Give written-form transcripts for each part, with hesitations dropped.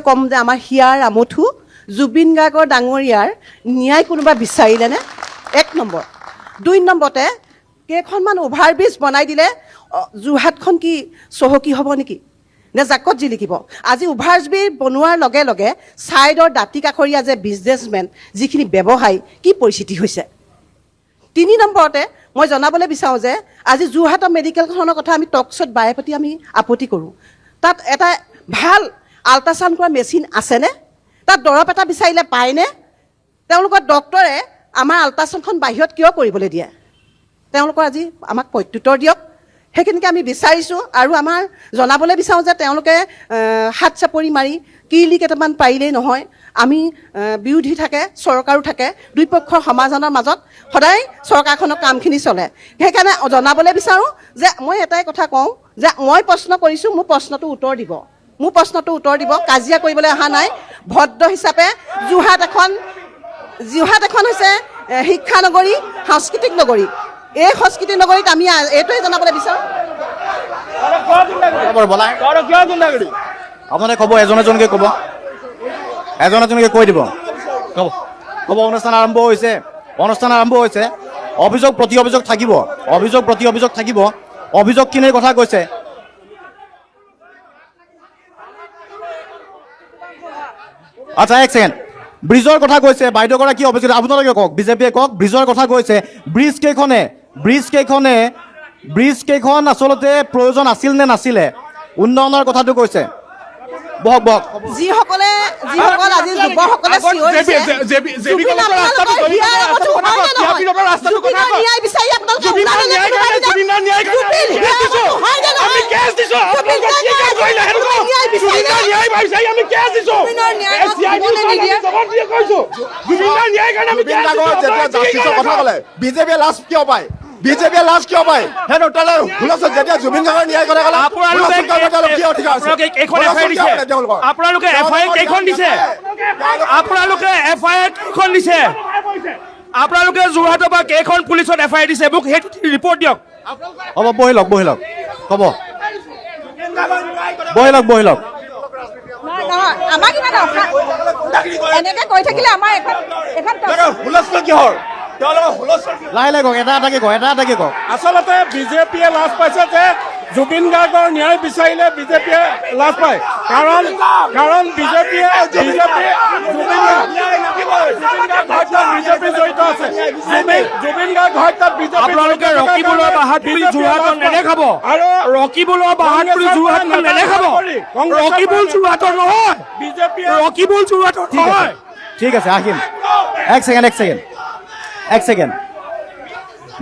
কম যে আমাৰ হিয়াৰ আমঠু জুবিন গাৰ্গৰ ডাঙৰীয়াৰ ন্যায় কোনোবা বিচাৰিলেনে? 1 নম্বৰ। 2 নম্বৰতে কেইখনমান অভাৰব্ৰিজ বনাই দিলে যোৰহাটখন কি চহকী হ'ব নেকি নে জাকত জিলিকিব? আজি অভাৰব্ৰিজ বনোৱাৰ লগে লগে ছাইডৰ দাঁতি কাষৰীয়া যে বিজনেছমেন যিখিনি ব্যৱসায়ী কি পৰিস্থিতি হৈছে? 3 নম্বৰতে মই জনাবলৈ বিচাৰোঁ যে আজি যোৰহাটৰ মেডিকেলখনৰ কথা আমি টক শ্ব'ত বাৰে প্ৰতি আমি আপত্তি কৰোঁ। তাত এটা ভাল আল্ট্ৰাচাউণ্ড কৰা মেচিন আছেনে? তাত দৰৱ এটা বিচাৰিলে পায়নে? তেওঁলোকৰ ডক্টৰে আমাৰ আল্ট্ৰাচাউণ্ডখন বাহিৰত কিয় কৰিবলৈ দিয়ে? তেওঁলোকৰ আজি আমাক প্ৰত্যুত্তৰ দিয়ক। সেইখিনিকে আমি বিচাৰিছোঁ আৰু আমাৰ জনাবলৈ বিচাৰোঁ যে তেওঁলোকে হাত চাপৰি মাৰি কিৰ্লি কেইটামান পাৰিলেই নহয়। আমি বিৰোধী থাকে, চৰকাৰো থাকে, দুই পক্ষৰ সমাধানৰ মাজত সদায় চৰকাৰখনৰ কামখিনি চলে। সেইকাৰণে জনাবলৈ বিচাৰোঁ যে মই এটাই কথা কওঁ যে মই প্ৰশ্ন কৰিছোঁ, মোৰ প্ৰশ্নটো উত্তৰ দিব। মোৰ প্ৰশ্নটো উত্তৰ দিব। কাজিয়া কৰিবলৈ অহা নাই। ভদ্ৰ হিচাপে যোৰহাট এখন হৈছে শিক্ষানগৰী, সাংস্কৃতিক নগৰী। এই সংস্কৃতি নগৰীত আমি এইটোৱে জনাবলৈ বিচাৰোঁ। আপোনালোকে ক'ব, এজন এজনকৈ ক'ব, এজন এজনকৈ কৈ দিব। ক'ব অনুষ্ঠান আৰম্ভ হৈছে, অনুষ্ঠান আৰম্ভ হৈছে। অভিযোগ প্ৰতি অভিযোগ থাকিব, অভিযোগ প্ৰতি অভিযোগ থাকিব। অভিযোগখিনিৰ কথা কৈছে। আচ্ছা, 1 ছেকেণ্ড। ব্ৰিজৰ কথা কৈছে বাইদেউগৰাকী অভিযোগ। আপোনালোকে কওক, বিজেপিয়ে কওক। ব্ৰিজৰ কথা কৈছে। ব্ৰিজকেইখন আচলতে প্ৰয়োজন আছিল নে নাছিলে? উন্নয়নৰ কথাটো কৈছে। বহক বহক। যিসকল আজি যুৱসকলে বিজেপিয়ে লাজ কিয় পায়? বিজেপিয়ে লাজ কিয় পায়? যেতিয়া জুবিন গাৰ্গৰ ন্যায় কৰে আপোনালোকে যোৰহাটৰ পৰা কেইখন পুলিচত এফআইআৰ দিছে? মোক সেইটো ৰিপৰ্ট দিয়ক। হ'ব, বহি লওক ক'ব। বহি লওক। আমাক ইমান এনেকে কৈ থাকিলে আমাৰ কিহৰ লাহে লাহে কওক, এটা এটাকে কওক। আচলতে বিজেপিয়ে লাজ পাইছে যে জুবিন গাৰ্গৰ ন্যায় বিচাৰিলে বিজেপিয়ে লাজ পায়। কাৰণ বিজেপি জড়িত আছে। জুবিন গাৰ্গ হত্যাত আপোনালোকে ৰকিবুলৰ বাহাদুৰি যোৰহাটত নেদেখাব, আৰু ৰকিবুলৰ বাহাদুৰি যোৰহাটত নেদেখাব। ৰকিবুল যোৰহাটৰ নহয়, বিজেপিয়ে ৰকিবুল যোৰহাটৰ নহয়। ঠিক আছে, আহিম। 1 ছেকেণ্ড।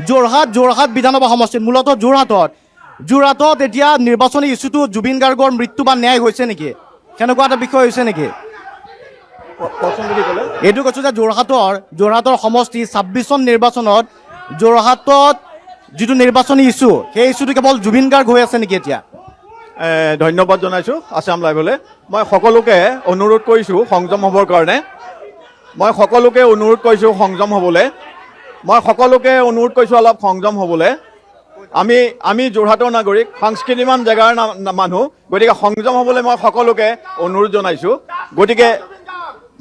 যোৰহাট বিধানসভা সমষ্টিত, মূলতঃ যোৰহাটত এতিয়া নিৰ্বাচনী ইছ্যুটো জুবিন গাৰ্গৰ মৃত্যু বা ন্যায় হৈছে নেকি? সেনেকুৱা এটা বিষয় হৈছে নেকি? এইটো কৈছোঁ যে যোৰহাটৰ সমষ্টি 26 চন নিৰ্বাচনত যোৰহাটত যিটো নিৰ্বাচনী ইছ্যু, সেই ইছ্যুটো কেৱল জুবিন গাৰ্গ হৈ আছে নেকি এতিয়া? ধন্যবাদ জনাইছোঁ আছাম লাইভলৈ। মই সকলোকে অনুৰোধ কৰিছোঁ সংযম হ'বৰ কাৰণে। মই সকলোকে অনুৰোধ কৰিছোঁ অলপ সংযম হ'বলৈ। আমি যোৰহাটৰ নাগৰিক, সাংস্কৃতিমান জেগাৰ মানুহ, গতিকে সংযম হ'বলৈ মই সকলোকে অনুৰোধ জনাইছোঁ। গতিকে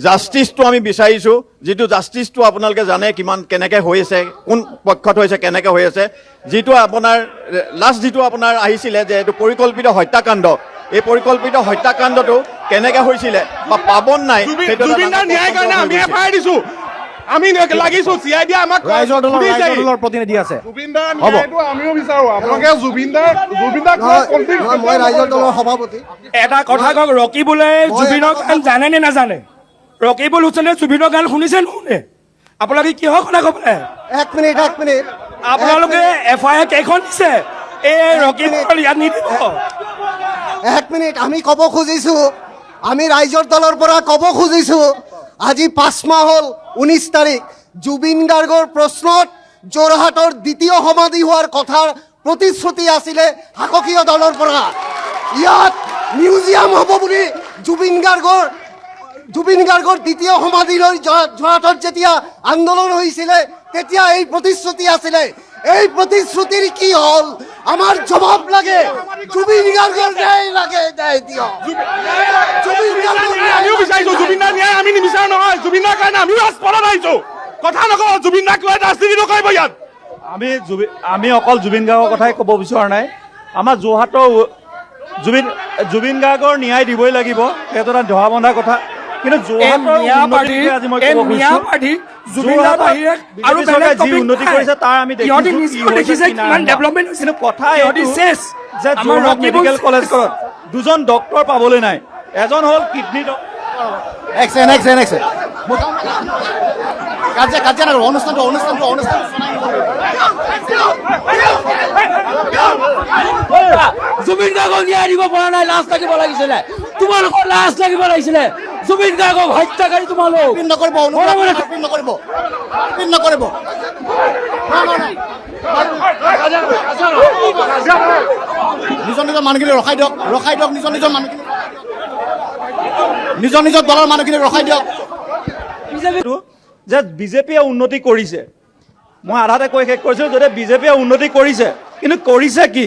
জাষ্টিছটো আমি বিচাৰিছোঁ, যিটো জাষ্টিছটো আপোনালোকে জানে কেনেকৈ হৈ আছে, কোন পক্ষত হৈছে, কেনেকৈ হৈ আছে। যিটো আপোনাৰ আহিছিলে যে এইটো পৰিকল্পিত হত্যাকাণ্ড, এই পৰিকল্পিত হত্যাকাণ্ডটো কেনেকৈ হৈছিলে বা পাবন নাই, আমি লাগিছো CID আমাক ৰাইজৰ দলৰ প্ৰতিনিধি আছে। আমিও বিচাৰো আপোনালোকে মই ৰাইজৰ দলৰ সভাপতি। এটা কথা কওক, ৰকিবুলে জুবিনৰ গান জানে নে নাজানে? ৰকিবুল হুছেইনে জুবিনৰ গান শুনিছে নুশুনে? আপোনালোকে কিহৰ কথা ক'বলৈ? 1 মিনিট। আপোনালোকে FIR কেইখন দিছে? এই ৰকিবুল ইয়াত নিদিব। 1 মিনিট। আমি ক'ব খুজিছোঁ, আমি ৰাইজৰ দলৰ পৰা ক'ব খুজিছোঁ, আজি 5 মাহ হ'ল 19 তাৰিখ জুবিন গাৰ্গৰ প্ৰশ্নত যোৰহাটৰ দ্বিতীয় সমাধি হোৱাৰ কথাৰ প্ৰতিশ্ৰুতি আছিলে শাসকীয় দলৰ পৰা। ইয়াত মিউজিয়াম হ'ব বুলি জুবিন গাৰ্গৰ দ্বিতীয় সমাধিলৈ যোৰহাটত যেতিয়া আন্দোলন হৈছিলে তেতিয়া এই প্ৰতিশ্ৰুতি আছিলে। এই প্ৰতিশ্ৰুতিৰ কি হ'ল? আমাৰ জবাব লাগে জুবিন গাৰ্গৰ ন্যায় লাগে ন্যায় দিয়ক জুবিন গাৰ্গৰ আমিও বিচাৰিছো জুবিন দাৰ ন্যায় আমি নিবিচাৰো নহয় জুবিন দাৰ কাৰণে আমিও ৰাজপথত আহিছো কথা নকওঁ জুবিন দাক লৈ ৰাজনীতি নকৰিব ইয়াত আমি অকল জুবিন গাৰ্গৰ কথাই ক'ব বিচৰা নাই আমাৰ যোৰহাটৰ জুবিন গাৰ্গৰ ন্যায় দিবই লাগিব সেইটো এটা ধৰা বন্ধা কথা কিন্তু যোৰহাটৰ আজি মই ক'ব বিচাৰিছো যি উন্নতি কৰিছে তাৰ আমি দেখিছে কিমান ডেভেলপমেণ্ট হৈছে কিন্তু কথা এইটো যে যোৰহাট মেডিকেল কলেজত দুজন ডক্টৰ পাবলৈ নাই এজন হ'ল কিডনী কাজিয়া নকৰো অনুষ্ঠানটো জুবিন গাৰ্গক ন্যায় দিব পৰা নাই লাজ লাগিব লাগিছিলে তোমালোকৰ লাজ লাগিব লাগিছিলে জুবিন গাৰ্গক হত্যাকাৰী তোমালোক নকৰিব নিজৰ মানুহখিনি ৰখাই দিয়ক নিজৰ দলৰ মানুহখিনি ৰখাই দিয়ক যে বিজেপিয়ে উন্নতি কৰিছে মই আধাতে কৈ শেষ কৰিছোঁ যদি বিজেপিয়ে উন্নতি কৰিছে কিন্তু কৰিছে কি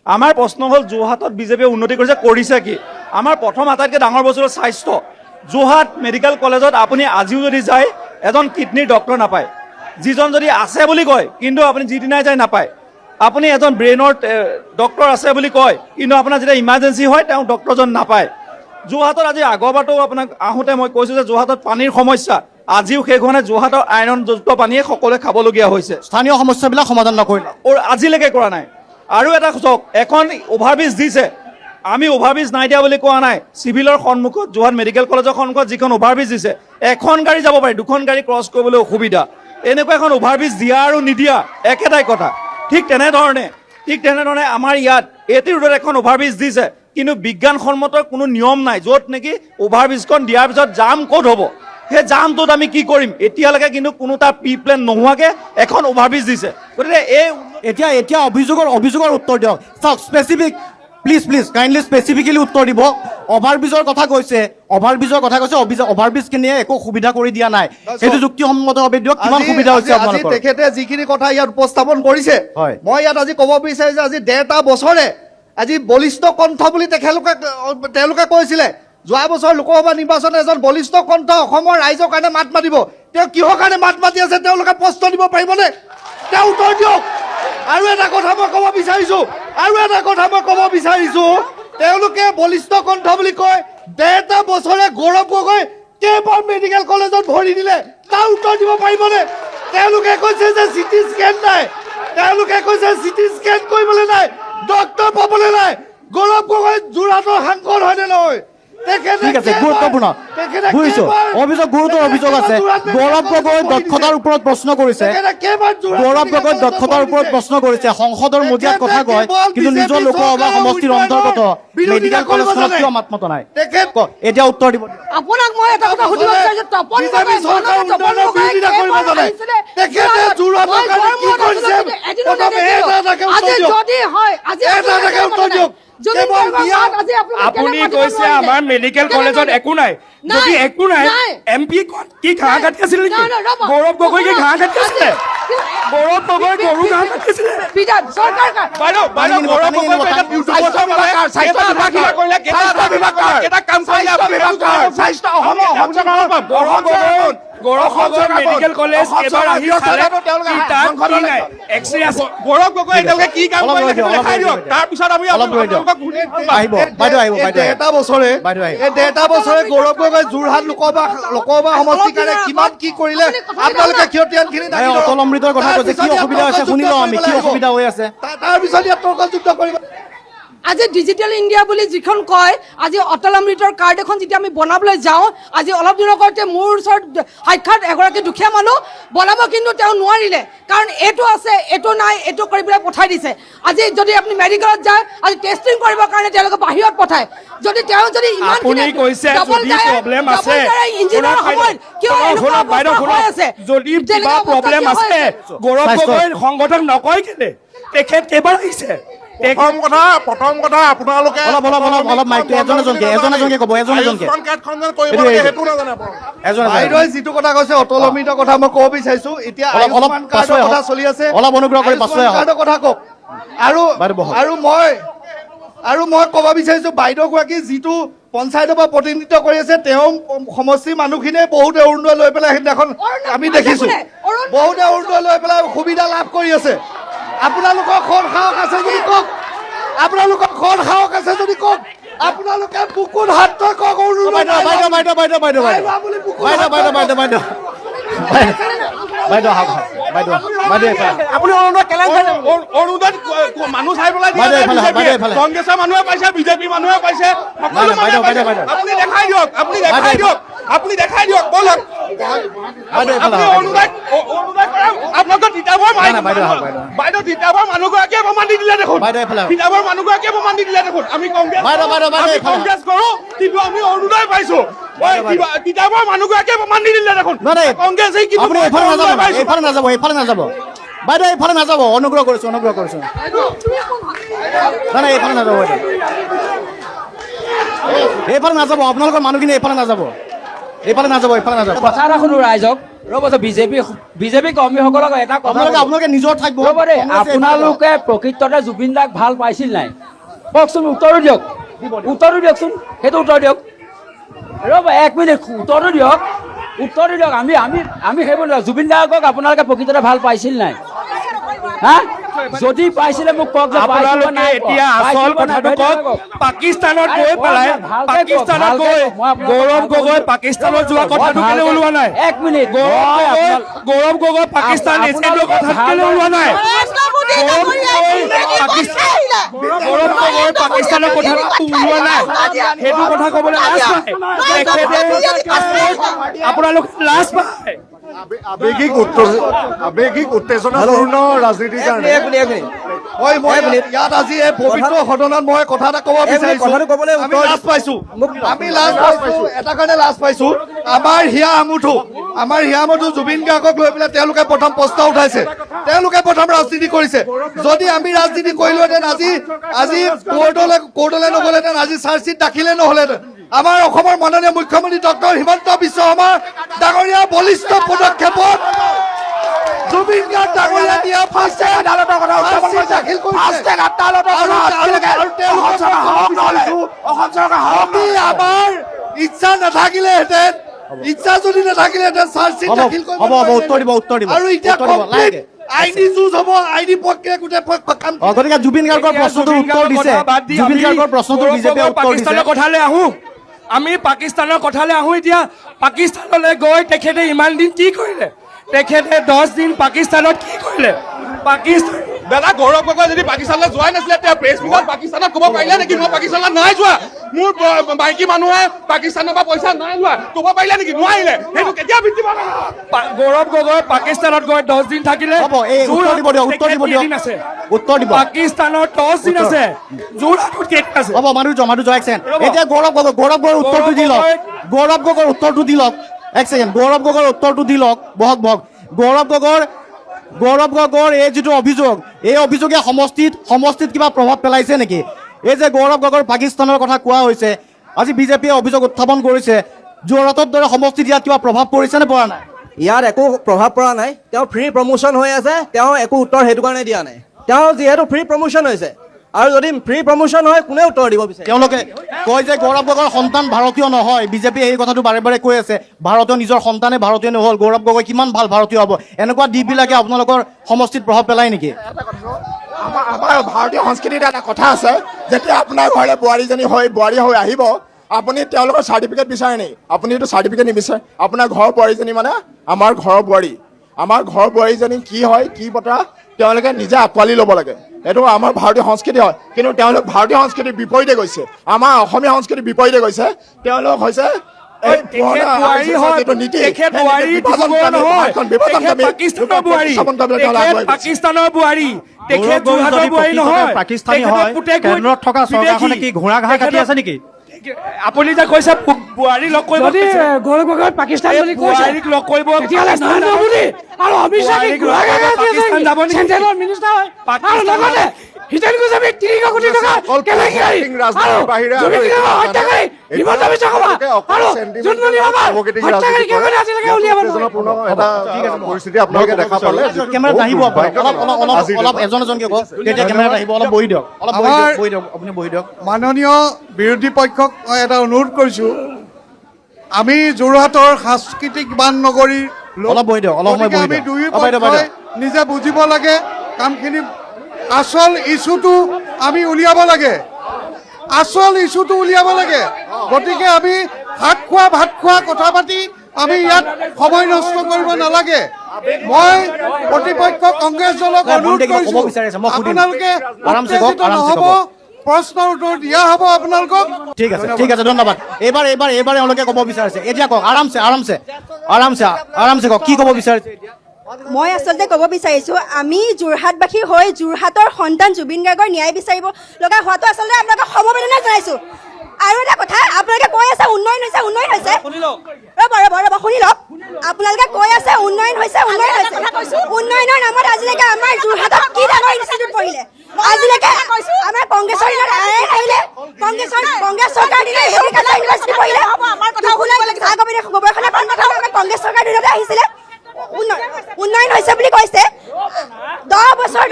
আমাৰ প্ৰশ্ন হ'ল যোৰহাটত বিজেপিয়ে উন্নতি কৰিছে কি আমাৰ প্ৰথম আটাইতকৈ ডাঙৰ বস্তু হ'ল স্বাস্থ্য যোৰহাট মেডিকেল কলেজত আপুনি আজিও যদি যায় এজন কিডনীৰ ডক্টৰ নাপায় যিজন যদি আছে বুলি কয় কিন্তু আপুনি যিদিনাই যায় নাপায় আপুনি এজন ব্ৰেইনৰ ডক্টৰ আছে বুলি কয় কিন্তু আপোনাৰ যেতিয়া ইমাৰ্জেঞ্চি হয় তেওঁ ডক্টৰজন নাপায় যোৰহাটত আজি আগৰবাৰতো আপোনাক আহোঁতে মই কৈছোঁ যে যোৰহাটত পানীৰ সমস্যা আজিও শেষ হোৱা নাই যোৰহাটৰ আইৰণযুক্ত পানীয়ে সকলোৱে খাবলগীয়া হৈছে স্থানীয় সমস্যাবিলাক সমাধান নকৰিলে আজিলৈকে কৰা নাই আৰু এটা চাওক এখন অভাৰব্ৰিজ দিছে আমি অভাৰব্ৰিজ নাই দিয়া বুলি কোৱা নাই চিভিলৰ সন্মুখত যোৰহাট মেডিকেল কলেজৰ সন্মুখত যিখন অভাৰব্ৰিজ দিছে এখন গাড়ী যাব পাৰি দুখন গাড়ী ক্ৰছ কৰিবলৈ অসুবিধা এনেকুৱা এখন অভাৰব্ৰিজ দিয়া আৰু নিদিয়া একেটাই কথা ঠিক তেনেধৰণে আমাৰ ইয়াত এটি ৰোডত এখন অভাৰব্ৰিজ দিছে কিন্তু বিজ্ঞানসন্মত কোনো নিয়ম নাই য'ত নেকি অভাৰব্ৰিজখন দিয়াৰ পিছত জাম ক'ত হ'ব সেই জামটোত আমি কি কৰিম এতিয়ালৈকে কিন্তু কোনো তাৰ প্ৰি প্লেন নোহোৱাকৈ এখন অভাৰব্ৰিজ দিছে গতিকে এতিয়া অভিযোগৰ উত্তৰ দিয়ক চাওক স্পেচিফিক প্লিজ কাইণ্ডলি স্পেচিফিকেলি উত্তৰ দিব অভাৰব্ৰিজৰ কথা কৈছে অভাৰব্ৰিজখিনিয়ে একো সুবিধা কৰি দিয়া নাই সেইটো যুক্তিসন্মতভাৱে দিয়ক কিমান সুবিধা হৈছে আপোনালোকৰ তেখেতে যিখিনি কথা ইয়াত উপস্থাপন কৰিছে হয় মই ইয়াত আজি ক'ব বিচাৰিছো আজি 1.5 বছৰে আজি বলিষ্ঠ কণ্ঠ বুলি তেওঁলোকে কৈছিলে যোৱা বছৰ লোকসভা নিৰ্বাচনত এজন বলিষ্ঠ কণ্ঠ অসমৰ ৰাইজৰ কাৰণে মাত মাতিব তেওঁ কিহৰ কাৰণে মাত মাতি আছে তেওঁলোকে প্ৰশ্ন দিব পাৰিবনে তেওঁ উত্তৰ দিয়ক আৰু এটা কথা মই ক'ব বিচাৰিছো তেওঁলোকে বলিষ্ঠ কণ্ঠ বুলি কয় 1.5 বছৰে গৌৰৱ গগৈ কেইখন মেডিকেল কলেজত ভৰি দিলে তাৰ উত্তৰ দিব পাৰিবনে তেওঁলোকে কৈছে যে চিটি স্কেন নাই কৰিবলৈ নাই ডক্টৰ পাবলৈ নাই গৌৰৱ গগৈ যোৰহাটৰ সাংসদ হয়নে নহয় ঠিক আছে গুৰুত্বপূৰ্ণ বুজিছো গুৰুতৰ অভিযোগ আছে গৌৰৱ গগৈ দক্ষতাৰ ওপৰত প্ৰশ্ন কৰিছে সংসদৰ মজিয়াত কথা কয় কিন্তু নিজৰ লোকসভা সমষ্টিৰ অন্তৰ্গত মেডিকেল কলেজখনত কিয় মাত মতা নাই এতিয়া উত্তৰ দিব আপোনাক মই এটা কথা সুধিব বিচাৰিছো তপন আপুনি কৈছে আমাৰ মেডিকেল কলেজত একো নাই যদি একো নাই এমপি কি ঘাঁহ কাটি আছিল নেকি গৌৰৱ গগৈ কি ঘাঁহ কাটি আছিলে গৌৰৱ গগৈ গৰু ঘাঁহ কাটি আছিলে মেডিকেল কলেজ এবাৰ আহি চালে গৌৰৱ গগৈ এতিয়ালৈকে কি কাম কৰিলে দেখাই দিয়ক তাৰপিছত আমি আহিব বাইদেউ আহিব 1.5 বছৰে গৌৰৱ গগৈ যোৰহাট লোকসভা সমষ্টিৰ কাৰণে কিমান কি কৰিলে আপোনালোকে ক্ষতিয়ানখিনি অটল অমৃতৰ কথা কৈছে কি অসুবিধা হৈছে শুনি লওঁ আমি কি অসুবিধা হৈ আছে তাৰপিছত ইয়াত তৰ্কযুক্ত কৰিব আজি ডিজিটেল ইণ্ডিয়া বুলি যিখন কয় আজি অটল অমৃতৰ কাৰ্ড এখন যেতিয়া আমি বনাবলৈ যাওঁ আজি অলপ দিনৰ আগতে মোৰ ওচৰত সাক্ষাৎ এগৰাকী দুখীয়া মানুহ বনাব কিন্তু তেওঁ নোৱাৰিলে কাৰণ এইটো আছে এইটো নাই এইটো কৰি পেলাই পঠাই দিছে আজি যদি আপুনি মেডিকেলত যায় আজি টেষ্টিং কৰিবৰ কাৰণে তেওঁলোকে বাহিৰত পঠায় যদি তেওঁ যদি আপুনি কৈছে যদি প্ৰব্লেম আছে যদি কিবা প্ৰব্লেম আছে গৌৰৱ গগৈ সংগঠন নকয় কেলে তেখেত কেইবাৰ আহিছে প্ৰথম কথা আপোনালোকে অলপ মাইকটো এজনে ক'ব বাইদেৱে যিটো কথা কৈছে অটল অমৃতৰ কথা মই ক'ব বিচাৰিছো এতিয়া আয়ুষ্মান কাৰ্ডৰ কথা চলি আছে অলপ অনুগ্ৰহ কৰি পাছলৈ কাৰ্ডৰ কথা কওক বাইদেউ বহক। আৰু মই ক'ব বিচাৰিছো বাইদেউগৰাকী যিটো পঞ্চায়তৰ পৰা প্ৰতিনিধিত্ব কৰি আছে তেওঁ সমষ্টিৰ মানুহখিনিয়ে বহুতে অৰুণোদয় লৈ পেলাই সেইদিনাখন আমি দেখিছো বহুতে অৰুণোদয় লৈ পেলাই সুবিধা লাভ কৰি আছে আপোনালোকৰ খন সাহস আছে যদি কওক আপোনালোকৰ খন সাহস আছে যদি কওক আপোনালোকে বুকুত হাত থৈ কওক অৰুণোদয় নাই লোৱা বুলি। আপুনি অৰুণোদয় কেলাই অৰুণোদয় মানুহ চাই পেলাই কংগ্ৰেছৰ মানুহে পাইছে, বিজেপি মানুহে পাইছে, সকলো মানুহে পাইছে। আপুনি দেখাই দিয়ক, আপুনি দেখাই দিয়ক বলক। আপুনি অৰুণোদয় কৰা আপোনালোকৰ তিতাবৰ বাইদেউ তিতাবৰ মানুহগৰাকীয়ে প্ৰমাণ দি দিলে দেখোন। তিতাবৰ মানুহগৰাকীয়ে প্ৰমাণ দি দিলে দেখোন। আমি কংগ্ৰেছ কৰো কিন্তু আমি অৰুণোদয় পাইছো। তিতাবৰ মানুহগৰাকীয়ে প্ৰমাণ দি দিলে দেখোন। কংগ্ৰেছ আপুনি এইফালে নাযাব বাইদেউ, এইফালে নাযাব, অনুগ্ৰহ কৰিছো নাই এইফালে নাযাব বাইদেউ, এইফালে নাযাব, আপোনালোকৰ মানুহখিনি এইফালে নাযাব। কথা এটা শুনো ৰাইজক, ৰ'ব বিজেপি কৰ্মীসকলক এটা কথা আপোনালোকে নিজৰ ঠাইত বহক। ৰ'ব দেই, আপোনালোকে প্ৰকৃততে জুবিন দাক ভাল পাইছিল নাই কওকচোন, উত্তৰটো দিয়কচোন, সেইটো উত্তৰ দিয়ক। ৰ'ব 1 মিনিট, উত্তৰটো দিয়ক। আমি সেইবোৰ জুবিন দাক আপোনালোকে প্ৰকৃততে ভাল পাইছিল নাই? হা, যদি পাইছিলে মোক কওক। আপোনালোকে এতিয়া আচল কথাটো কওক। পাকিস্তানত গৈ পেলাই গৌৰৱ গগৈ পাকিস্তানত যোৱা কথাটো কেলে ওলোৱা নাই? 1 মিনিট, গৌৰৱ গগৈ পাকিস্তান এজেণ্টৰ কথা কেলে ওলোৱা নাই? গৌৰৱ গগৈ পাকিস্তানৰ কথাটো ওলোৱা নাই, সেইটো কথা ক'বলৈ লাজ পায়। আপোনালোকে লাজ পায়। আবেগিক উত্তেজনাপূৰ্ণ ৰাজনীতিৰ কাৰণে ইয়াত আজি এই পবিত্ৰ সদনত মই কথা এটা ক'ব বিচাৰিছো। আমি লাজ পাইছো, এটা কাৰণে লাজ পাইছো। আমাৰ হিয়া আমুঠু জুবিন গাৰ্গক লৈ পেলাই তেওঁলোকে প্ৰথম প্ৰশ্ন উঠাইছে, তেওঁলোকে প্ৰথম ৰাজনীতি কৰিছে। যদি আমি ৰাজনীতি কৰিলোহেঁতেন আজি কোৰ্টলৈ নগ'লেহেঁতেন, আজি চাৰ্জশ্বিট দাখিলে নহ'লেহেঁতেন। আমাৰ অসমৰ মাননীয় মুখ্যমন্ত্ৰী ডক্টৰ হিমন্ত বিশ্ব শৰ্মা ডাঙৰীয়া বলিষ্ঠ পদক্ষেপত জুবিন গাৰ্গ ডাঙৰীয়া দিয়া আমাৰ ইচ্ছা নাথাকিলেহেঁতেন, চাৰ্জশ্বিট দাখিল কৰিব। আৰু এতিয়া আইনী যুঁজ হ'ব, আইনী প্ৰক্ৰিয়া গোটেই কাম। গতিকে জুবিন গাৰ্গৰ প্ৰশ্নটোৰ উত্তৰ দিছে, পাকিস্তানৰ কথালৈ আহো। আমি পাকিস্তানৰ কথালৈ আহো। এতিয়া পাকিস্তানলৈ গৈ তেখেতে ইমান দিন কি কৰিলে? তেখেতে 10 দিন পাকিস্তানত কি কৰিলে? দাদা গৌৰৱ গগৈ যদি পাকিস্তানলৈ যোৱাই নাছিলে তেওঁ প্ৰেছ মিটত পাকিস্তানত ক'ব পাৰিলে নেকি মই পাকিস্তানত নাই যোৱা, মোৰ মাইকী মানুহে পাকিস্তানৰ পৰা পইচা নাই লোৱা ক'ব পাৰিলে নেকি? নোৱাৰিলে। সেইটো কেতিয়া ভিত্তি গৌৰৱ গগৈ পাকিস্তানত গৈ 10 দিন থাকিলে। পাকিস্তানৰ 10 দিন আছে, যোৰহাটত কেইদিন আছে? এতিয়া গৌৰৱ গগৈৰ উত্তৰটো দি লওক। গৌৰৱ গগৈৰ উত্তৰটো দি লওক। বহক। গৌৰৱ গগৈৰ এই যিটো অভিযোগ, এই অভিযোগে সমষ্টিত কিবা প্ৰভাৱ পেলাইছে নেকি? এই যে গৌৰৱ গগৈৰ পাকিস্তানৰ কথা কোৱা হৈছে, আজি বিজেপিয়ে অভিযোগ উত্থাপন কৰিছে, যোৰহাটৰ দৰে সমষ্টিত ইয়াত কিবা প্ৰভাৱ পৰিছে নে পৰা নাই? ইয়াত একো প্ৰভাৱ পৰা নাই। তেওঁ ফ্ৰী প্ৰমোশ্যন হৈ আছে, তেওঁ একো উত্তৰ সেইটো কাৰণে দিয়া নাই। তেওঁ যিহেতু ফ্ৰী প্ৰমোশ্যন হৈছে, আৰু যদি ফ্ৰী প্ৰমোশ্যন হয় কোনে উত্তৰ দিব বিচাৰে? তেওঁলোকে কয় যে গৌৰৱ গগৈৰ সন্তান ভাৰতীয় নহয়। বিজেপিয়ে এই কথাটো বাৰে বাৰে কৈ আছে, ভাৰতীয় নিজৰ সন্তানে ভাৰতীয় নহ'ল, গৌৰৱ গগৈ কিমান ভাল ভাৰতীয় হ'ব। এনেকুৱা দিশবিলাকে আপোনালোকৰ সমষ্টিত প্ৰভাৱ পেলায় নেকি? আমাৰ ভাৰতীয় সংস্কৃতিত এটা কথা আছে, যেতিয়া আপোনাৰ ঘৰলৈ বোৱাৰী হৈ আহিব, আপুনি তেওঁলোকৰ চাৰ্টিফিকেট বিচাৰে নেকি? আপুনি এইটো চাৰ্টিফিকেট নিবিচাৰে। আপোনাৰ ঘৰৰ বোৱাৰীজনী মানে আমাৰ ঘৰৰ বোৱাৰী। আমাৰ ঘৰৰ বোৱাৰীজনী কি হয়, কি বতৰা তেওঁলোকে নিজে আঁকোৱালি ল'ব লাগে। এইটো আমাৰ ভাৰতীয় সংস্কৃতি হয়, কিন্তু তেওঁলোক ভাৰতীয় সংস্কৃতিৰ বিপৰীতে গৈছে, আমাৰ অসমীয়া সংস্কৃতিৰ বিপৰীতে গৈছে। তেওঁলোক হৈছে পাকিস্তানৰ বোৱাৰী, তেখেত যোৰহাটৰ বোৱাৰী নহয়, পাকিস্তানী হয়। কেন্দ্ৰত থকা চৰকাৰখনে কি ঘোঁৰা ঘাঁহ কাটি আছে নেকি? আপুনি যে কৈছে বোৱাৰী লগ কৰিব, গৌৰৱ গগৈ পাকিস্তান বুলি কৈছে, বোৱাৰীক লগ কৰিব তেতিয়াহ'লে নৰেন্দ্ৰ মোদী আৰু অমিত শ্বাহে পাকিস্তান যাব নেকি? চেণ্ট্ৰেলৰ মিনিষ্টাৰ হয়, আৰু লগতে হিতেন গোস্বামী 300 কোটি টকা কেলেংকাৰী আৰু জুবিন গাৰ্গৰ হত্যাকাৰী হিমন্ত বিশ্ব শৰ্মা আৰু জোনমণি শৰ্মাৰ হত্যাকাৰী কেমেৰা আজিলৈকে উলিয়াব নোৱাৰে। পৰিস্থিতি আপোনালোকে দেখা পালে কেমেৰাত আহিব আপুনি। অলপ এজন এজনকে কওক, তেতিয়া কেমেৰাত আহিব। অলপ বহি দিয়ক, অলপ বহি দিয়ক, আপুনি বহি দিয়ক। মাননীয় বিৰোধী পক্ষক মই এটা অনুৰোধ কৰিছোঁ, আমি যোৰহাটৰ সাংস্কৃতিক বান নগৰীৰ লোক। অলপ বহি দিয়ক, অলপ সময় বহি আমি দিয়ক। দুয়ো বাইদেউ, পক্ষই নিজে বুজিব লাগে কামখিনি। আচল ইছ্যুটো আমি উলিয়াব লাগে, আচল ইছ্যুটো উলিয়াব লাগে। গতিকে আমি ভাত খোৱা কথা পাতি আমি ইয়াত সময় নষ্ট কৰিব নালাগে। মই প্ৰতিপক্ষ কংগ্ৰেছ দলক অনুৰোধ কৰিছোঁ, আপোনালোকে উত্তেজিত নহ'ব, প্ৰশ্নৰ উত্তৰ দিয়া হ'ব আপোনালোকক। ঠিক আছে, ঠিক আছে, ধন্যবাদ। এইবাৰ এওঁলোকে ক'ব বিচাৰিছে, এতিয়া কওক। আৰামছে কওক, কি ক'ব বিচাৰিছে এতিয়া? মই আচলতে ক'ব বিচাৰিছোঁ, আমি যোৰহাটবাসী হৈ যোৰহাটৰ সন্তান জুবিন গাৰ্গৰ ন্যায় বিচাৰিব লগা হোৱাটো আচলতে আপোনালোকক সমবেদনা জনাইছোঁ। আৰু এটা কথা, আপোনালোকে কৈ আছে উন্নয়ন হৈছে, ৰ'ব শুনি লওক। আপোনালোকে কৈ আছে উন্নয়ন হৈছে। উন্নয়নৰ নামত আজিলৈকে আমাৰ যোৰহাটত কি ডাঙৰ ইনষ্টিটিউট পঢ়িলে? আজিলৈকে আমাৰ কংগ্ৰেছৰ দিনত আহিলে, কংগ্ৰেছ চৰকাৰ দিনত এগ্ৰিকালচাৰ ইউনিভাৰ্চিটি পঢ়িলে। গৱেষণা আমাৰ কংগ্ৰেছ চৰকাৰ দিনতে আহিছিলে। উন্নয়ন হৈছে বুলি কৈছে। 10 বছৰ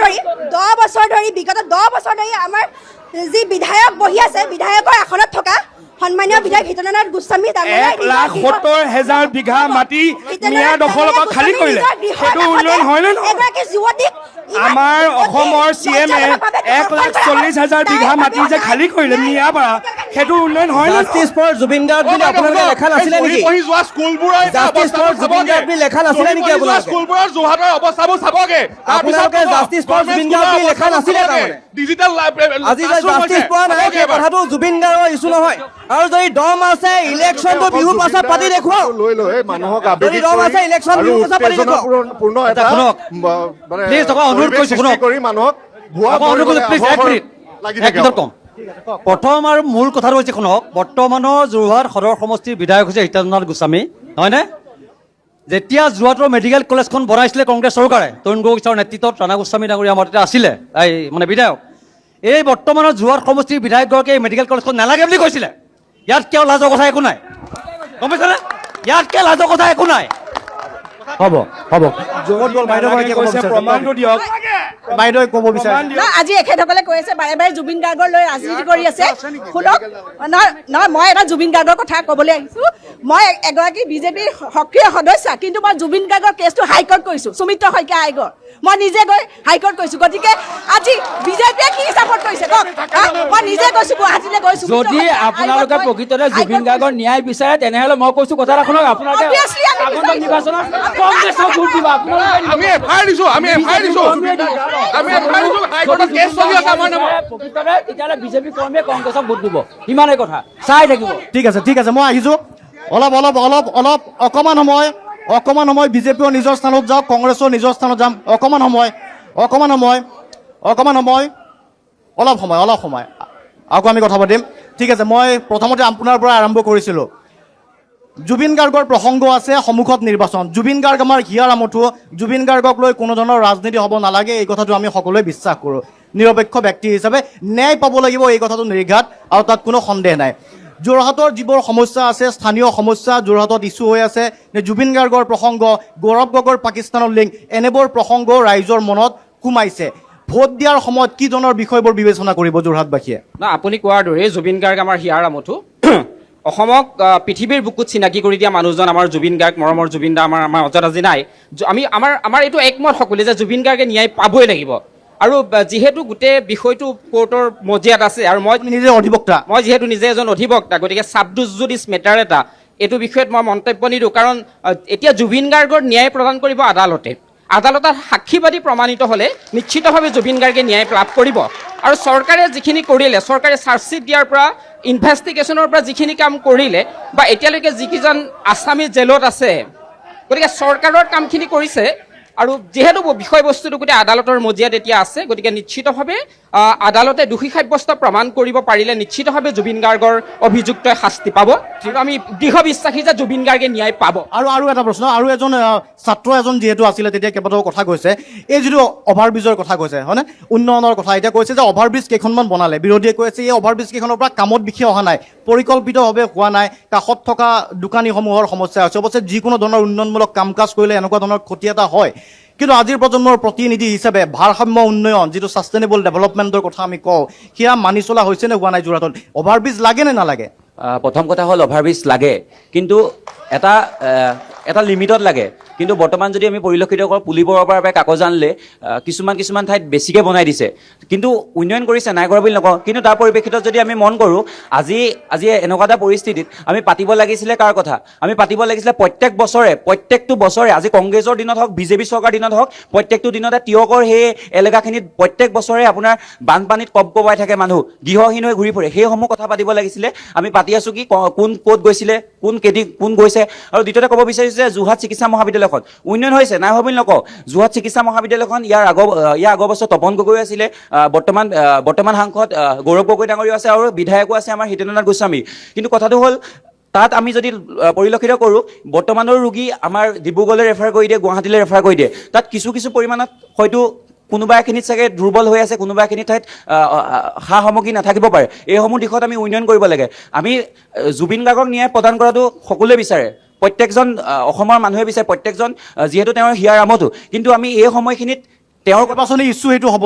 ধৰি বিগত 10 বছৰ ধৰি আমাৰ যি বিধায়ক বহি আছে, বিধায়কৰ আসনত থকা সন্মানীয় বিধায়ক হিতেন্দ্ৰনাথ গোস্বামী 1,70,000 বিঘা মাটি মিয়া দখলৰ পৰা খালী কৰিলে। সেইটো উন্নয়ন হয়নে নহয়? এগৰাকী যুৱতীক আমাৰ অসমৰ CM-এ 1,40,000 বিঘা মাটি যে খালী কৰিলে মিয়া পৰা, সেইটো উন্নয়ন হয় নে? জাষ্টিছ ফৰ জুবিন গাৰ্গ বুলি আপোনালোকে লেখা নাছিলে নেকি? পঢ়ি যোৱা স্কুলবোৰৰ জাষ্টিছ ফৰ জুবিন গাৰ্গ বুলি লেখা নাছিলে নেকি আপোনালোকে? স্কুলবোৰৰ যোৰহাটৰ অৱস্থাবোৰ চাবগে। আপোনালোকে জাষ্টিছ ফৰ জুবিন গাৰ্গ বুলি লেখা নাছিলে তাৰমানে? ডিজিটেল আজি যে জাষ্টিছ পোৱা নাই, সেই কথাটো জুবিন গাৰ্গৰ ইছ্যু নহয়। আৰু যদি দম আছে, ইলেকশ্যনটো বিহুৰ পাছত পাতি দেখুৱাওক। লৈ মানুহক যদি দম আছে, ইলেকশ্যন বিহুৰ পাছত পাতি দেখুৱাওক। পূৰ্ণ এটা অনুৰোধ কৰিছো, শুনক। কৰি মানুহক প্ৰথম আৰু মূল কথাটো হৈছে শুনক, বৰ্তমানৰ যোৰহাট সদৰ সমষ্টিৰ বিধায়ক হৈছে হিতেন্দ্ৰনাথ গোস্বামী, হয়নে? যেতিয়া যোৰহাটৰ মেডিকেল কলেজখন বনাইছিলে কংগ্ৰেছ চৰকাৰে, তৰুণ গগৈৰ নেতৃত্বত ৰাণা গোস্বামী ডাঙৰীয়া আমাৰ তেতিয়া আছিলে বিধায়ক। এই বৰ্তমানৰ যোৰহাট সমষ্টিৰ বিধায়কগৰাকীয়ে এই মেডিকেল কলেজখন নালাগে বুলি কৈছিলে। ইয়াত কিয় লাজৰ কথা একো নাই, গম পাইছেনে? ইয়াত কিয় লাজৰ কথা একো নাই। হ'ব প্ৰমাণটো দিয়ক। বাইদেউ ক'ব বিচাৰে। আজি এখেতসকলে কৈ আছে বাৰে বাৰে জুবিন গাৰ্গৰ লৈ ৰাজনীতি কৰি আছে। শুনক, নহয় মই এটা জুবিন গাৰ্গৰ কথা ক'বলৈ আহিছোঁ। মই এগৰাকী বিজেপিৰ সক্ৰিয় সদস্য, কিন্তু মই জুবিন গাৰ্গৰ কেছটো হাইকোৰ্ট কৰিছোঁ, সুমিত্ৰ শইকীয়া আয়োগৰ। মই নিজে গৈ হাইকোৰ্ট কৰিছোঁ। গতিকে আজি বিজেপিয়ে কি হিচাপত কৰিছে কওক? মই নিজে গৈছোঁ, গুৱাহাটীলৈ গৈছোঁ। যদি আপোনালোকে প্ৰকৃততে জুবিন গাৰ্গৰ ন্যায় বিচাৰে, তেনেহ'লে মই কৈছোঁ কথা এটা শুনক। আপোনালোকে আগন্তুক নিৰ্বাচনত কংগ্ৰেছক ভোট দিব। আমি এফআইআৰ দিছোঁ, হাইকোৰ্টত কেছ চলি আছে আমাৰ নামত। প্ৰকৃততে তেতিয়াহ'লে বিজেপি কৰ্মীয়ে কংগ্ৰেছক ভোট দিব, সিমানেই কথা। চাই থাকিব। ঠিক আছে, মই আহিছোঁ। অকণমান সময় বিজেপিও নিজৰ স্থানত যাওক, কংগ্ৰেছো নিজৰ স্থানত যাম। অকণমান সময় অলপ সময় আকৌ আমি কথা পাতিম। ঠিক আছে, মই প্ৰথমতে আপোনাৰ পৰা আৰম্ভ কৰিছিলোঁ। জুবিন গাৰ্গৰ প্ৰসংগ আছে, সন্মুখত নিৰ্বাচন। জুবিন গাৰ্গ আমাৰ হিয়াৰ আমঠু। জুবিন গাৰ্গক লৈ কোনো ধৰণৰ ৰাজনীতি হ'ব নালাগে, এই কথাটো আমি সকলোৱে বিশ্বাস কৰোঁ। নিৰপেক্ষ ব্যক্তি হিচাপে ন্যায় পাব লাগিব, এই কথাটো নিৰ্ঘাত, আৰু তাত কোনো সন্দেহ নাই। যোৰহাটৰ যিবোৰ সমস্যা আছে, স্থানীয় সমস্যা যোৰহাটত ইছ্যু হৈ আছে, জুবিন গাৰ্গৰ প্ৰসংগ, গৌৰৱ গগৈৰ পাকিস্তানৰ লিংক, এনেবোৰ প্ৰসংগ ৰাইজৰ মনত সোমাইছে। ভোট দিয়াৰ সময়ত কি ধৰণৰ বিষয়বোৰ বিবেচনা কৰিব যোৰহাটবাসীয়ে? না, আপুনি কোৱাৰ দৰে জুবিন গাৰ্গ আমাৰ হিয়াৰ আমঠু। অসমক পৃথিৱীৰ বুকুত চিনাকি কৰি দিয়া মানুহজন আমাৰ জুবিন গাৰ্গ, মৰমৰ জুবিন দা আমাৰ মাজত আজি নাই। আমাৰ এইটো একমত সকলোৱে যে জুবিন গাৰ্গে ন্যায় পাবই লাগিব। আৰু যিহেতু গোটেই বিষয়টো কোৰ্টৰ মজিয়াত আছে, আৰু মই নিজে অধিবক্তা, মই যিহেতু নিজে এজন অধিবক্তা, গতিকে ছাবজুডিচ মেটাৰ এটা এইটো বিষয়ত মই মন্তব্য নিদিওঁ। কাৰণ এতিয়া জুবিন গাৰ্গৰ ন্যায় প্ৰদান কৰিব আদালতে। আদালতত সাক্ষীবাদী প্ৰমাণিত হ'লে নিশ্চিতভাৱে জুবিন গাৰ্গে ন্যায় লাভ কৰিব। আৰু চৰকাৰে যিখিনি কৰিলে, চৰকাৰে চাৰ্জশ্বিট দিয়াৰ পৰা ইনভেষ্টিগেশ্যনৰ পৰা যিখিনি কাম কৰিলে, বা এতিয়ালৈকে যিকেইজন আছামী জেলত আছে, গতিকে চৰকাৰৰ কামখিনি কৰিছে। আৰু যিহেতু বিষয়বস্তুটো গোটেই আদালতৰ মজিয়াত এতিয়া আছে, গতিকে নিশ্চিতভাৱে আদালতে দোষী সাব্যস্ত প্ৰমাণ কৰিব পাৰিলে নিশ্চিতভাৱে জুবিন গাৰ্গৰ অভিযুক্তই শাস্তি পাব আৰু আমি দৃঢ় বিশ্বাসী যে জুবিন গাৰ্গে ন্যায় পাব। আৰু এটা প্ৰশ্ন, আৰু এজন ছাত্ৰ এজন যিহেতু আছিলে তেতিয়া কেইবাটাও কথা কৈছে, এই যিটো অভাৰব্ৰিজৰ কথা কৈছে হয়নে, উন্নয়নৰ কথা এতিয়া কৈছে যে অভাৰব্ৰিজ কেইখনমান বনালে, বিৰোধীয়ে কৈছে এই অভাৰব্ৰিজ কেইখনৰ পৰা কামত বিশেষ অহা নাই, পৰিকল্পিতভাৱে হোৱা নাই, কাষত থকা দোকানীসমূহৰ সমস্যা হৈছে। অৱশ্যে যিকোনো ধৰণৰ উন্নয়নমূলক কাম কাজ কৰিলে এনেকুৱা ধৰণৰ ক্ষতি এটা হয়, কিন্তু আজিৰ প্ৰজন্মৰ প্ৰতিনিধি হিচাপে ভাৰসাম্য উন্নয়ন যিটো ছাষ্টেইনেবল ডেভেলপমেণ্টৰ কথা আমি কওঁ, সেয়া মানি চলা হৈছে নে হোৱা নাই যোৰহাটত? অভাৰব্ৰিজ লাগে নে নালাগে? প্ৰথম কথা হ'ল অভাৰব্ৰিজ লাগে, কিন্তু এটা লিমিটত লাগে। কিন্তু বৰ্তমান যদি আমি পৰিলক্ষিত কৰোঁ, পুলিবোৰৰ পৰা কাগজ আনিলে কিছুমান ঠাইত বেছিকৈ বনাই দিছে, কিন্তু উন্নয়ন কৰিছে, নাই কৰা বুলি নকওঁ। কিন্তু তাৰ পৰিপ্ৰেক্ষিতত যদি আমি মন কৰোঁ, আজি এনেকুৱা এটা পৰিস্থিতিত আমি পাতিব লাগিছিলে কাৰ কথা? আমি পাতিব লাগিছিলে প্ৰত্যেকটো বছৰে, আজি কংগ্ৰেছৰ দিনত হওক, বিজেপি চৰকাৰ দিনত হওক, প্ৰত্যেকটো দিনতে তিয়কৰ সেই এলেকাখিনিত প্ৰত্যেক বছৰে আপোনাৰ বানপানীত কবকবাই থাকে মানুহ, গৃহহীন হৈ ঘূৰি ফুৰে। সেইসমূহ কথা পাতিব লাগিছিলে। আমি পাতি আছোঁ কি কোন ক'ত গৈছিলে, কোন গৈছে। আৰু দ্বিতীয়তে ক'ব বিচাৰিছোঁ যে যোৰহাট চিকিৎসা মহাবিদ্যালয়খন উন্নয়ন হৈছে, নাই হোৱা বুলি নকওঁ। যোৰহাট চিকিৎসা মহাবিদ্যালয়খন ইয়াৰ আগৰ বছৰ তপন গগৈ আছিলে, বৰ্তমান সাংসদ গৌৰৱ গগৈ ডাঙৰীয়া আছে, আৰু বিধায়কো আছে আমাৰ হিতেন্দ্ৰনাথ গোস্বামী। কিন্তু কথাটো হ'ল তাত আমি যদি পৰিলক্ষিত কৰোঁ, বৰ্তমানৰ ৰোগী আমাৰ ডিব্ৰুগড়লৈ ৰেফাৰ কৰি দিয়ে, গুৱাহাটীলৈ ৰেফাৰ কৰি দিয়ে। তাত কিছু পৰিমাণত হয়তো কোনোবা এখিনিত চাগে দুৰ্বল হৈ আছে, কোনোবা এখিনি ঠাইত সা সামগ্ৰী নাথাকিব পাৰে। এইসমূহ দিশত আমি উন্নয়ন কৰিব লাগে। আমি জুবিন গাৰ্গক ন্যায় প্ৰদান কৰাটো সকলোৱে বিচাৰে, প্ৰত্যেকজন অসমৰ মানুহে বিচাৰে, প্ৰত্যেকজন যিহেতু তেওঁৰ হিয়াৰ আমঠু। কিন্তু আমি এই সময়খিনিত তেওঁৰ নিৰ্বাচনী ইছ্যু সেইটো হ'ব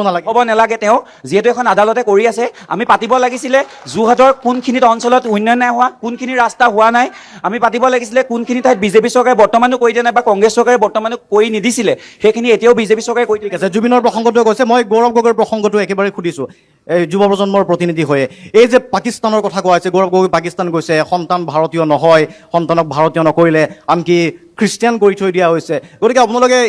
নালাগে। তেওঁ যিহেতু এখন আদালতে কৰি আছে, আমি পাতিব লাগিছিলে যোৰহাটৰ কোনখিনিত অঞ্চলত উন্নয়ন নাই হোৱা, কোনখিনি ৰাস্তা হোৱা নাই। আমি পাতিব লাগিছিলে কোনখিনি ঠাইত বিজেপি চৰকাৰে বৰ্তমানো কৰি দিয়া নাই বা কংগ্ৰেছ চৰকাৰে বৰ্তমানো কৰি নিদিছিলে, সেইখিনি এতিয়াও বিজেপি চৰকাৰে কৰি ঠিক আছে। জুবিনৰ প্ৰসংগটোৱে কৈছে, মই গৌৰৱ গগৈৰ প্ৰসংগটো একেবাৰে সুধিছোঁ এই যুৱ প্ৰজন্মৰ প্ৰতিনিধি হৈয়ে। এই যে পাকিস্তানৰ কথা কোৱা হৈছে, গৌৰৱ গগৈ পাকিস্তান গৈছে, সন্তান ভাৰতীয় নহয়, সন্তানক ভাৰতীয় নকৰিলে, আনকি খ্ৰীষ্টিয়ান কৰি থৈ দিয়া হৈছে। গতিকে আপোনালোকে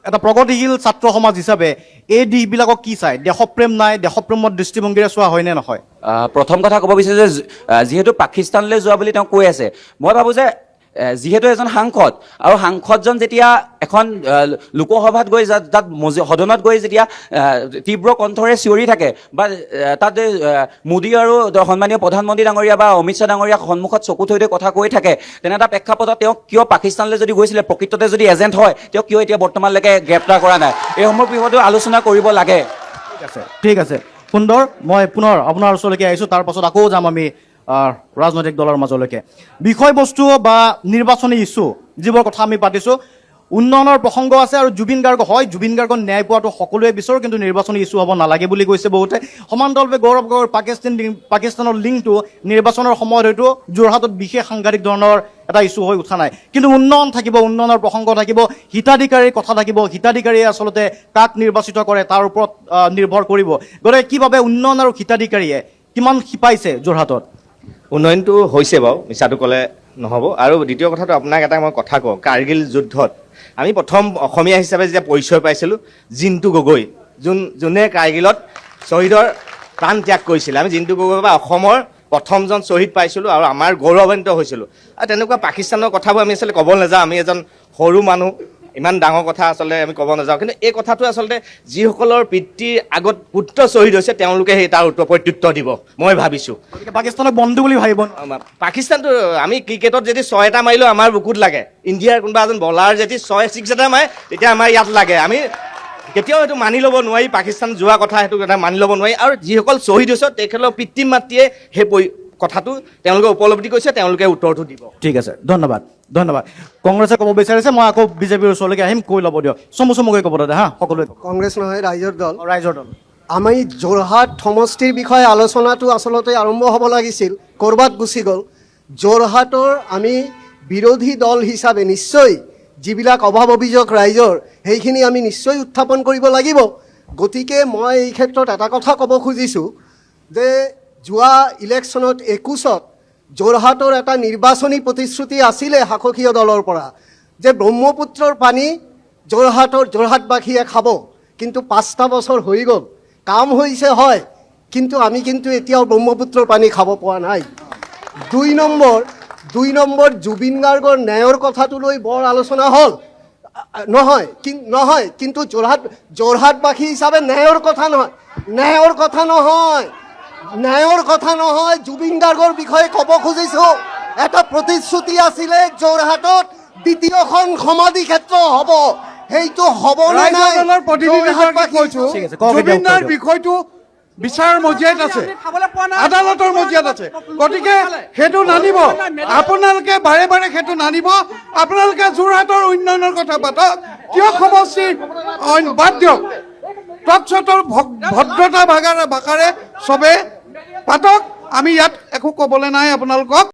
এটা প্ৰগতিশীল ছাত্ৰ সমাজ হিচাপে এই দিশবিলাকক কি চায়? দেশপ্ৰেম নাই, দেশপ্ৰেমত দৃষ্টিভংগীৰে চোৱা হয়নে নহয়? প্ৰথম কথা ক'ব বিচাৰোঁ যে যিহেতু পাকিস্তানলৈ যোৱা বুলি তেওঁ কৈ আছে, মই ভাবোঁ যে যিহেতু এজন সাংসদ, আৰু সাংসদজন যেতিয়া এখন লোকসভাত গৈ তাত সদনত গৈ যেতিয়া তীব্ৰ কণ্ঠৰে চিঞৰি থাকে, বা তাত মোদী আৰু সন্মানীয় প্ৰধানমন্ত্ৰী ডাঙৰীয়া বা অমিত শ্বাহ ডাঙৰীয়া সন্মুখত চকু থৈ কথা কৈ থাকে, তেনে এটা প্ৰেক্ষাপটত তেওঁ কিয় পাকিস্তানলৈ যদি গৈছিলে, প্ৰকৃততে যদি এজেণ্ট হয়, তেওঁ কিয় এতিয়া বৰ্তমানলৈকে গ্ৰেপ্তাৰ কৰা নাই? এইসমূহ বিষয়তো আলোচনা কৰিব লাগে। ঠিক আছে, সুন্দৰ। মই পুনৰ আপোনাৰ ওচৰলৈকে আহিছোঁ, তাৰ পাছত আকৌ যাম আমি ৰাজনৈতিক দলৰ মাজলৈকে। বিষয়বস্তু বা নিৰ্বাচনী ইছ্যু যিবোৰ কথা আমি পাতিছোঁ, উন্নয়নৰ প্ৰসংগ আছে, আৰু জুবিন গাৰ্গ হয়, জুবিন গাৰ্গক ন্যায় পোৱাটো সকলোৱে বিচাৰোঁ, কিন্তু নিৰ্বাচনী ইছ্যু হ'ব নালাগে বুলি কৈছে বহুতে। সমান্তৰালভাৱে গৌৰৱ গগৈৰ পাকিস্তানৰ লিংকটো নিৰ্বাচনৰ সময়ত হয়তো যোৰহাটত বিশেষ সাংঘাতিক ধৰণৰ এটা ইছ্যু হৈ উঠা নাই, কিন্তু উন্নয়ন থাকিব, উন্নয়নৰ প্ৰসংগ থাকিব, হিতাধিকাৰীৰ কথা থাকিব, হিতাধিকাৰীয়ে আচলতে কাক নিৰ্বাচিত কৰে তাৰ ওপৰত নিৰ্ভৰ কৰিব। গতিকে কিভাৱে উন্নয়ন আৰু হিতাধিকাৰীয়ে কিমান শিপাইছে যোৰহাটত? উন্নয়নটো হৈছে বাৰু, মিছাটো ক'লে নহ'ব। আৰু দ্বিতীয় কথাটো আপোনাক এটা মই কথা কওঁ, কাৰ্গিল যুদ্ধত আমি প্ৰথম অসমীয়া হিচাপে যেতিয়া পৰিচয় পাইছিলোঁ, জিন্তু গগৈ, যোনে কাৰ্গিলত শ্বহীদৰ প্ৰাণ ত্যাগ কৰিছিলে, আমি জিন্তু গগৈ বা অসমৰ প্ৰথমজন শ্বহীদ পাইছিলোঁ, আৰু আমাৰ গৌৰৱান্বিত হৈছিলোঁ। আৰু তেনেকুৱা পাকিস্তানৰ কথাবোৰ আমি আচলতে ক'ব নাযাওঁ, আমি এজন সৰু মানুহ, ইমান ডাঙৰ কথা আচলতে আমি ক'ব নাযাওঁ। কিন্তু এই কথাটো আচলতে যিসকলৰ পিতৃৰ আগত পুত্ৰ শ্বহীদ হৈছে, তেওঁলোকে সেই তাৰ প্ৰত্যুত্তৰ দিব, মই ভাবিছোঁ। পাকিস্তানক বন্ধু বুলি ভাবিব? পাকিস্তানটো আমি ক্ৰিকেটত যদি 6 এটা মাৰিলেও আমাৰ বুকুত লাগে, ইণ্ডিয়াৰ কোনোবা এজন বলাৰ যদি 6 এটা মাৰে, তেতিয়া আমাৰ ইয়াত লাগে। আমি কেতিয়াও সেইটো মানি ল'ব নোৱাৰি, পাকিস্তান যোৱা কথা সেইটো এটা মানি ল'ব নোৱাৰি। আৰু যিসকল শ্বহীদ হৈছে, তেখেতৰ পিতৃ মাতৃয়ে সেই কথাটো তেওঁলোকে উপলব্ধি কৰিছে, তেওঁলোকে উত্তৰটো দিব। ঠিক আছে, ধন্যবাদ। কংগ্ৰেছে ক'ব বিচাৰিছে, মই আকৌ বিজেপিৰ ওচৰলৈকে আহিম, কৈ ল'ব দিয়ক। চমুকৈ ক'ব দাদা, সকলোৱে। কংগ্ৰেছ নহয়, ৰাইজৰ দল। ৰাইজৰ দল। আমি যোৰহাট সমষ্টিৰ বিষয়ে আলোচনাটো আচলতে আৰম্ভ হ'ব লাগিছিল, ক'ৰবাত গুচি গ'ল। যোৰহাটৰ আমি বিৰোধী দল হিচাপে নিশ্চয় যিবিলাক অভাৱ অভিযোগ ৰাইজৰ, সেইখিনি আমি নিশ্চয় উত্থাপন কৰিব লাগিব। গতিকে মই এই ক্ষেত্ৰত এটা কথা ক'ব খুজিছোঁ যে যোৱা ইলেকশ্যনত 21ত যোৰহাটৰ এটা নিৰ্বাচনী প্ৰতিশ্ৰুতি আছিলে শাসকীয় দলৰ পৰা, যে ব্ৰহ্মপুত্ৰৰ পানী যোৰহাটবাসীয়ে খাব। কিন্তু 5টা বছৰ হৈ গ'ল, কাম হৈছে হয়, কিন্তু আমি এতিয়াও ব্ৰহ্মপুত্ৰৰ পানী খাব পৰা নাই। 2 নম্বৰ জুবিন গাৰ্গৰ ন্যায়ৰ কথাটো লৈ বৰ আলোচনা হ'ল। নহয় কিন্তু যোৰহাটবাসী হিচাপে ন্যায়ৰ কথা নহয় জুবিন গাৰ্গৰ বিষয়ে ক'ব খুজিছো এটা প্ৰতিশ্ৰুতি আছিলে যোৰহাটত দ্বিতীয়খন সমাধি ক্ষেত্ৰ হ'ব সেইটো হ'ব নে নাই জুবিনৰ বিষয়টো বিচাৰৰ মজিয়াত আছে আদালতৰ মজিয়াত আছে গতিকে সেইটো নানিব আপোনালোকে বাৰে বাৰে সেইটো নানিব আপোনালোকে যোৰহাটৰ উন্নয়নৰ কথা পাতক কিয় সমষ্টিৰ বাদ দিয়ক তৎসতৰ ভদ্ৰতা ভাষাৰে চবে পাতক আমি ইয়াত একো ক'বলৈ নাই আপোনালোকক